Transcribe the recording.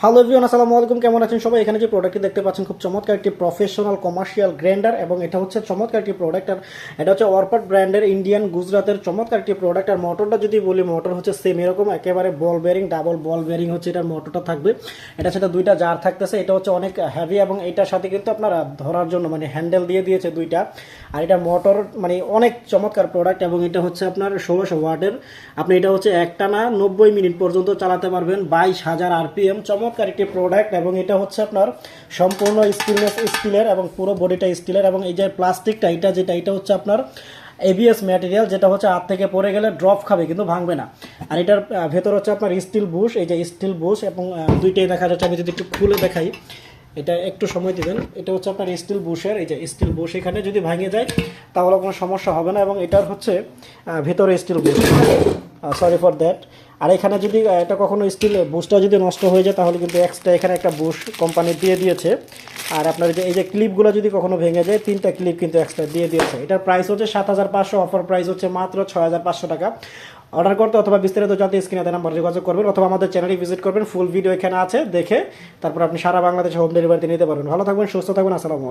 Hello everyone, আসসালামু আলাইকুম। কেমন আছেন সবাই? এখানে যে প্রোডাক্টটি দেখতে পাচ্ছেন খুব চমৎকার একটি প্রফেশনাল কমার্শিয়াল গ্রাইন্ডার, এবং এটা হচ্ছে চমৎকার একটি প্রোডাক্ট। আর এটা হচ্ছে ওয়ারপাট ব্র্যান্ডের ইন্ডিয়ান গুজরাতের চমৎকার একটি প্রোডাক্ট। আর মোটরটা যদি বলি, মোটর হচ্ছে সেম এরকম একেবারে বল বেয়ারিং, ডাবল বল বেয়ারিং হচ্ছে এটার মোটরটা থাকবে। এটার সাথে দুইটা জার থাকতেছে। এটা হচ্ছে অনেক হেভি, এবং এটার সাথে কিন্তু আপনারা ধরার জন্য মানে হ্যান্ডেল দিয়ে দিয়েছে দুইটা। আর এটা মোটর মানে অনেক চমৎকার প্রোডাক্ট, এবং এটা হচ্ছে আপনার 1600 ওয়াটের। আপনি এটা হচ্ছে একটানা 90 মিনিট পর্যন্ত চালাতে পারবেন, 22,000 আরপিএম। চমৎকার একটি প্রোডাক্ট, এবং এটা হচ্ছে আপনার সম্পূর্ণ স্টিলের, এবং পুরো বডিটা স্টিলের। এবং এই যে প্লাস্টিকটা এটা হচ্ছে আপনার এবিএস ম্যাটেরিয়াল, যেটা হচ্ছে হাত থেকে পড়ে গেলে ড্রপ খাবে কিন্তু ভাঙবে না। আর এটার ভেতর হচ্ছে আপনার স্টিল বুশ, এই যে স্টিল বুশ, এবং দুইটাই দেখা যাচ্ছে। আমি যদি একটু খুলে দেখাই, এটা একটু সময় দিবেন। এটা হচ্ছে আপনার স্টিল বুশের, এই যে স্টিল বুশ, এখানে যদি ভাঙে যায় তাহলে কোনো সমস্যা হবে না। এবং এটার হচ্ছে ভেতরে steel bush, sorry for that. আর এখানে যদি এটা কখনো স্টিল বুশটা যদি নষ্ট হয়ে যায় তাহলে কিন্তু এক্সট্রা এখানে একটা বুশ কোম্পানি দিয়ে দিয়েছে। আর আপনার যে এই যে ক্লিপগুলো যদি কখনো ভেঙে যায়, 3টা ক্লিপ কিন্তু এক্সট্রা দিয়ে দিয়েছে। এটার প্রাইস হচ্ছে 7,500, অফার প্রাইস হচ্ছে মাত্র 6,500 টাকা। অর্ডার করতে অথবা বিস্তারিত জানতে স্ক্রিনে দেওয়া নাম্বারে যোগাযোগ করবেন, অথবা আমাদের চ্যানেলে ভিজিট করবেন। ফুল ভিডিও এখানে আছে, দেখে তারপর আপনি সারা বাংলাদেশে হোম ডেলিভারিতে নিতে পারবেন। ভালো থাকবেন, সুস্থ থাকবেন, আসসালামু আলাইকুম।